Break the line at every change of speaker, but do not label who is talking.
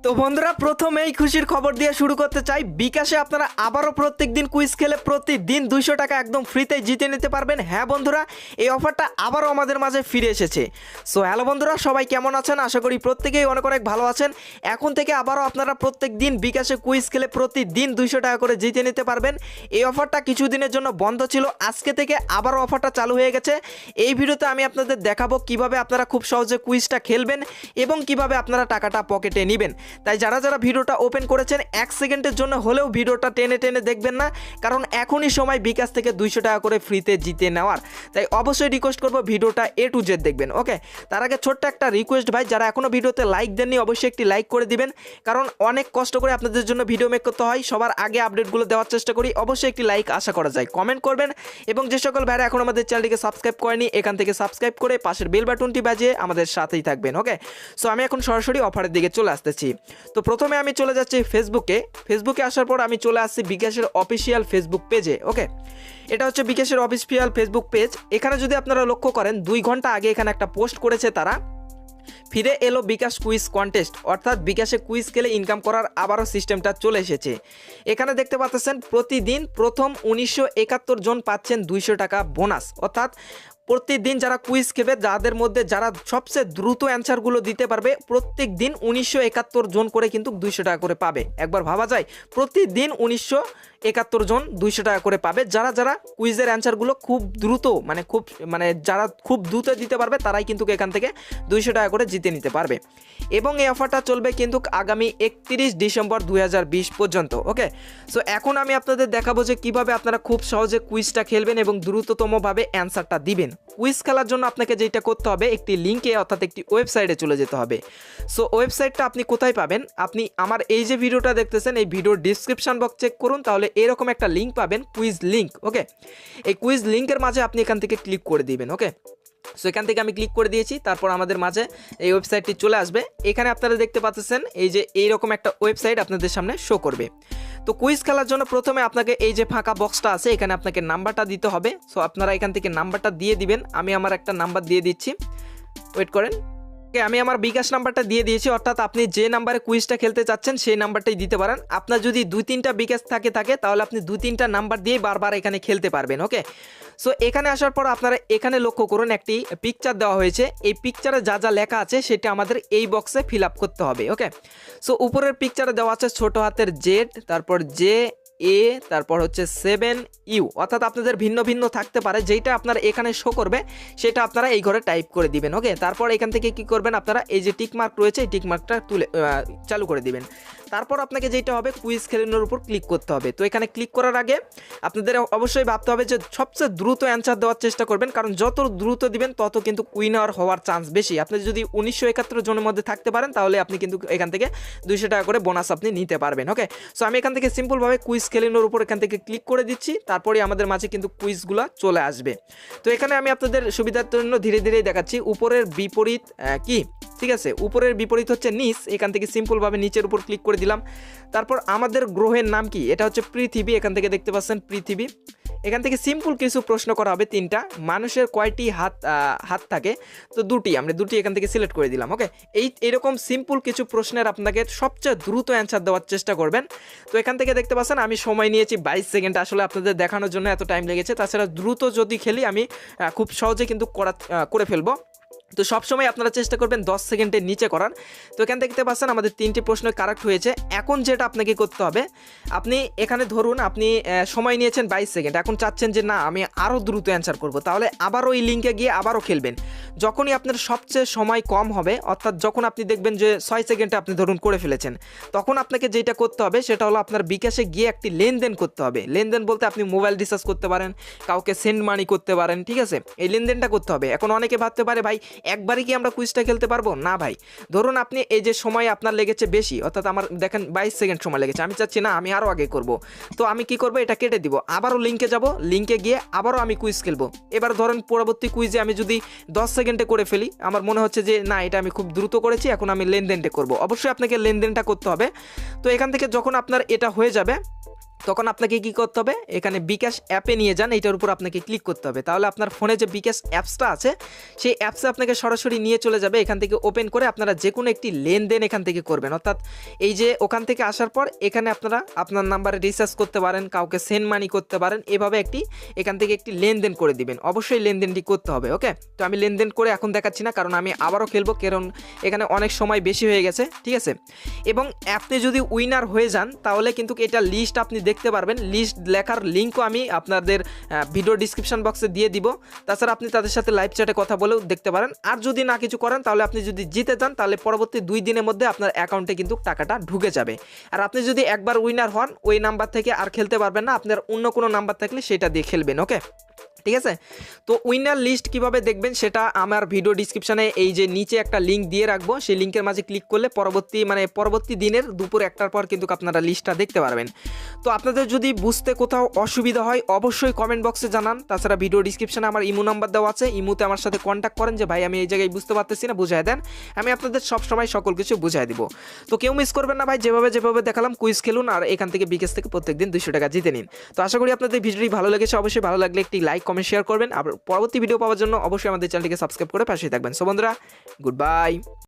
তো বন্ধুরা প্রথমেই খুশির খবর দিয়ে শুরু করতে চাই। বিকাশে আপনারা আবারও প্রত্যেকদিন কুইজ খেলে প্রতিদিন 200 টাকা একদম ফ্রিতে জিতে নিতে পারবেন। হ্যাঁ বন্ধুরা, এই অফারটা আবারও আমাদের মাঝে ফিরে এসেছে। সো হ্যালো বন্ধুরা, সবাই কেমন আছেন? আশা করি প্রত্যেকেই অনেক অনেক ভালো আছেন। এখন থেকে আবারও আপনারা প্রত্যেকদিন বিকাশে কুইজ খেলে প্রতিদিন 200 টাকা করে জিতে নিতে পারবেন। এই অফারটা কিছুদিনের জন্য বন্ধ ছিল, আজকে থেকে আবারও অফারটা চালু হয়ে গেছে। এই ভিডিওতে আমি আপনাদের দেখাবো কিভাবে আপনারা খুব সহজে কুইজটা খেলবেন এবং কিভাবে আপনারা টাকাটা পকেটে নেবেন। তাই যারা যারা ভিডিওটা ওপেন করেছেন 1 সেকেন্ডের জন্য হলেও ভিডিওটা টেনে টেনে দেখবেন না, কারণ এখনই সময় বিকাশ থেকে 200 টাকা করে ফ্রিতে জিতে নেওয়ার। তাই অবশ্যই রিকোয়েস্ট করবো ভিডিওটা A to Z দেখবেন। ওকে, তার আগে ছোট্ট একটা রিকোয়েস্ট ভাই, যারা এখনও ভিডিওতে লাইক দেননি অবশ্যই একটি লাইক করে দিবেন, কারণ অনেক কষ্ট করে আপনাদের জন্য ভিডিও মেক করতে হয়, সবার আগে আপডেটগুলো দেওয়ার চেষ্টা করি। অবশ্যই একটি লাইক আশা করা যায়, কমেন্ট করবেন এবং যে সকল ভাইরা এখন আমাদের চ্যানেলটিকে সাবস্ক্রাইব করেনি এখান থেকে সাবস্ক্রাইব করে পাশের বেল বাটনটি বাজিয়ে আমাদের সাথেই থাকবেন। ওকে, সো আমি এখন সরাসরি অফারের দিকে চলে আসতেছি। তো প্রথমে আমি চলে যাচ্ছি ফেসবুকে আসার পর আমি চলে আসছি বিকাশের অফিসিয়াল ফেসবুক পেজে। ওকে, এটা হচ্ছে বিকাশের অফিসিয়াল ফেসবুক পেজ। এখানে যদি আপনারা লক্ষ্য করেন 2 ঘন্টা আগে এখানে একটা পোস্ট করেছে তারা, ফিরে এলো বিকাশ কুইজ কন্টেস্ট, অর্থাৎ বিকাশে কুইজ খেলে ইনকাম করার আবারও সিস্টেমটা চলে এসেছে। এখানে দেখতে পাচ্ছেন প্রতিদিন প্রথম 1971 জন পাচ্ছেন 200 টাকা বোনাস, অর্থাৎ প্রত্যেকদিন যারা কুইজ খেলবে, যাদের মধ্যে যারা সবচেয়ে দ্রুত অ্যান্সারগুলো দিতে পারবে, প্রত্যেক দিন 1971 জন করে কিন্তু 200 টাকা করে পাবে। একবার ভাবা যায়, প্রতিদিন 1971 জন 200 টাকা করে পাবে। যারা যারা কুইজের অ্যান্সারগুলো খুব দ্রুত যারা খুব দ্রুত দিতে পারবে তারাই কিন্তু এখান থেকে 200 টাকা করে জিতে নিতে পারবে। এবং এই অফারটা চলবে কিন্তু আগামী 31 ডিসেম্বর 2020 পর্যন্ত। ওকে, সো এখন আমি আপনাদের দেখাবো যে কীভাবে আপনারা খুব সহজে কুইজটা খেলবেন এবং দ্রুততমভাবে অ্যান্সারটা দিবেন। কুইজ খেলার জন্য আপনাকে যেটা করতে হবে, একটি লিঙ্কে অর্থাৎ একটি ওয়েবসাইটে চলে যেতে হবে। সো ওয়েবসাইটটা আপনি কোথায় পাবেন? আপনি আমার এই যে ভিডিওটা দেখতেছেন এই ভিডিওর ডিসক্রিপশন বক্স চেক করুন, তাহলে এরকম একটা লিঙ্ক পাবেন, কুইজ লিঙ্ক। ওকে, এই কুইজ লিঙ্কের মাঝে আপনি এখান থেকে ক্লিক করে দিবেন। ওকে, সো এখান থেকে আমি ক্লিক করে দিয়েছি, তারপর আমাদের মাঝে এই ওয়েবসাইটটি চলে আসবে। এখানে আপনারা দেখতে পাচ্ছেন এই যে এইরকম একটা ওয়েবসাইট আপনাদের সামনে শো করবে। তো কুইজ খেলার জন্য প্রথমে আপনাকে এই যে ফাঁকা বক্সটা আছে এখানে আপনাকে নাম্বারটা দিতে হবে। সো আপনারা এখান থেকে নাম্বারটা দিয়ে দিবেন। আমি আমার একটা নাম্বার দিয়ে দিচ্ছি, ওয়েট করেন। আমি আমার বিকাশ নাম্বারটা দিয়ে দিয়েছি, অর্থাৎ আপনি যে নাম্বারে কুইজটা খেলতে চাচ্ছেন সেই নাম্বারটাই দিতে পারেন। আপনার যদি 2-3টা বিকাশ থাকে তাহলে আপনি 2-3টা নাম্বার দিয়ে বারবার এখানে খেলতে পারবেন। ওকে, সো এখানে আসার পর আপনারা এখানে লক্ষ্য করুন একটি পিকচার দেওয়া হয়েছে। এই পিকচারে যা যা লেখা আছে সেটা আমাদের এই বক্সে ফিল আপ করতে হবে। ওকে, সো উপরের পিকচারে দেওয়া আছে ছোট হাতের জেড, তারপর JA, তারপর হচ্ছে 7U, অর্থাৎ আপনাদের ভিন্ন ভিন্ন থাকতে পারে, যেটা আপনারা এখানে শো করবে সেটা আপনারা এই ঘরে টাইপ করে দিবেন। ওকে, তারপর এখান থেকে কি করবেন, আপনারা এই যে টিক মার্ক রয়েছে এই টিক মার্কটা চালু করে দিবেন। তারপর আপনাকে যেটা হবে কুইজ খেলানোর উপর ক্লিক করতে হবে। তো এখানে ক্লিক করার আগে আপনাদের অবশ্যই ভাবতে হবে যে সবচেয়ে দ্রুত অ্যান্সার দেওয়ার চেষ্টা করবেন, কারণ যত দ্রুত দিবেন তত কিন্তু উইনার হওয়ার চান্স বেশি। আপনি যদি 1971 জনের মধ্যে থাকতে পারেন তাহলে আপনি কিন্তু এখান থেকে 200 টাকা করে বোনাস আপনি নিতে পারবেন। ওকে, সো আমি এখান থেকে সিম্পলভাবে কুইজ খেলানোর উপর এখান থেকে ক্লিক করে দিচ্ছি, তারপরে আমাদের মাঝে কিন্তু কুইজগুলো চলে আসবে। তো এখানে আমি আপনাদের সুবিধার জন্য ধীরে ধীরে দেখাচ্ছি। উপরের বিপরীত ঠিক আছে, উপরের বিপরীত হচ্ছে নিচ। এখান থেকে সিম্পলভাবে নিচের উপর ক্লিক করে দিলাম। তারপর আমাদের গ্রহের নাম কি? এটা হচ্ছে পৃথিবী। এখান থেকে দেখতে পাচ্ছেন পৃথিবী। এখান থেকে সিম্পল কিছু প্রশ্ন করা হবে, 3টা। মানুষের কয়টি হাত থাকে? তো 2টি, আমরা 2টি এখান থেকে সিলেক্ট করে দিলাম। ওকে, এরকম সিম্পল কিছু প্রশ্নের আপনাকে সবচেয়ে দ্রুত অ্যান্সার দেওয়ার চেষ্টা করবেন। তো এখান থেকে দেখতে পাচ্ছেন আমি সময় নিয়েছি 22 সেকেন্ড, আসলে আপনাদের দেখানোর জন্য এত টাইম লেগেছে। তাছাড়া দ্রুত যদি খেলি আমি খুব সহজে কিন্তু করে ফেলবো। তো সবসময় আপনারা চেষ্টা করবেন 10 সেকেন্ডের নিচে করার। তো এখানে দেখতে পাচ্ছেন আমাদের 3টি প্রশ্ন কারেক্ট হয়েছে। এখন যেটা আপনাকে করতে হবে, আপনি এখানে ধরুন আপনি সময় নিয়েছেন 22 সেকেন্ড, এখন চাচ্ছেন যে না আমি আরও দ্রুত অ্যান্সার করব, তাহলে আবার ওই লিঙ্কে গিয়ে আবারও খেলবেন। যখনই আপনার সবচেয়ে সময় কম হবে, অর্থাৎ যখন আপনি দেখবেন যে 6 সেকেন্ডে আপনি ধরুন করে ফেলেছেন, তখন আপনাকে যেটা করতে হবে সেটা হলো আপনার বিকাশে গিয়ে একটি লেনদেন করতে হবে। লেনদেন বলতে আপনি মোবাইল রিচার্জ করতে পারেন, কাউকে সেন্ড মানি করতে পারেন, ঠিক আছে, এই লেনদেনটা করতে হবে। এখন অনেকে ভাবতে পারে ভাই একবারে কি আমরা কুইজটা খেলতে পারবো? না ভাই, ধরুন আপনি এই যে সময় আপনার লেগেছে বেশি, অর্থাৎ আমার দেখেন 22 সেকেন্ড সময় লেগেছে, আমি চাচ্ছি না আমি আরও আগে করব। তো আমি কি করব, এটা কেটে দিব, আবারও লিঙ্কে যাব, লিঙ্কে গিয়ে আবারও আমি কুইজ খেলবো। এবার ধরেন পরবর্তী কুইজে আমি যদি 10 সেকেন্ডে করে ফেলি, আমার মনে হচ্ছে যে না এটা আমি খুব দ্রুত করেছি, এখন আমি লেনদেনটা করব। অবশ্যই আপনাকে লেনদেনটা করতে হবে। তো এখান থেকে যখন আপনার এটা হয়ে যাবে তখন আপনাকে কি করতে হবে, এখানে বিকাশ অ্যাপে নিয়ে যান, এইটার উপর আপনাকে ক্লিক করতে হবে। তাহলে আপনার ফোনে যে বিকাশ অ্যাপসটা আছে সেই অ্যাপসে আপনাকে সরাসরি নিয়ে চলে যাবে। এখান থেকে ওপেন করে আপনারা যে কোনো একটি লেনদেন এখান থেকে করবেন। অর্থাৎ এই যে ওখান থেকে আসার পর এখানে আপনারা আপনার নাম্বারে রিচার্জ করতে পারেন, কাউকে সেন্ড মানি করতে পারেন, এভাবে এখান থেকে একটি লেনদেন করে দিবেন। অবশ্যই লেনদেনটি করতে হবে। ওকে, তো আমি লেনদেন করে এখন দেখাচ্ছি না, কারণ আমি আবারও খেলবো, কারণ এখানে অনেক সময় বেশি হয়ে গেছে। ঠিক আছে, এবং আপনি যদি উইনার হয়ে যান তাহলে কিন্তু এটা লিস্ট আপনি দেখতে পারবেন। লিস্ট লেখার লিঙ্কও আমি আপনাদের ভিডিও ডিসক্রিপশন বক্সে দিয়ে দিব। তাছাড়া আপনি তাদের সাথে লাইভ চ্যাটে কথা বলেও দেখতে পারেন। আর যদি না কিছু করেন তাহলে আপনি যদি জিতে যান তাহলে পরবর্তী 2 দিনের মধ্যে আপনার অ্যাকাউন্টে কিন্তু টাকাটা ঢুকে যাবে। আর আপনি যদি একবার উইনার হন ওই নাম্বার থেকে আর খেলতে পারবেন না, আপনার অন্য কোনো নাম্বার থাকলে সেটা দিয়ে খেলবেন। ওকে, ঠিক আছে। তো উইনার লিস্ট কিভাবে দেখবেন সেটা আমার ভিডিও ডিসক্রিপশনে এই যে নিচে একটা লিঙ্ক দিয়ে রাখবো, সেই লিঙ্কের মাঝে ক্লিক করলে পরবর্তী দিনের দুপুর 1টার পর কিন্তু আপনারা লিস্টটা দেখতে পারবেন। তো আপনাদের যদি বুঝতে কোথাও অসুবিধা হয় অবশ্যই কমেন্ট বক্সে জানান। তাছাড়া ভিডিও ডিসক্রিপশনে আমার ইমো নাম্বার দেওয়া আছে, ইমোতে আমার সাথে কন্ট্যাক্ট করেন যে ভাই আমি এই জায়গায় বুঝতে পারতেছি না, বুঝাই দেন, আমি আপনাদের সবসময় সকল কিছু বুঝাই দিব। তো কেউ মিস করবেন না ভাই, যেভাবে দেখালাম কুইজ খেলুন আর এখান থেকে বিকাশ থেকে প্রত্যেকদিন 200 টাকা জিতে নিন। তো আশা করি আপনাদের ভিডিওটি ভালো লেগেছে। অবশ্যই ভালো লাগলে একটি লাইক কমেন্ট শেয়ার করবেন। আর পরবর্তী ভিডিও পাওয়ার জন্য অবশ্যই আমাদের চ্যানেলটিকে সাবস্ক্রাইব করে পাশে থাকবেন। সো বন্ধুরা, গুড বাই।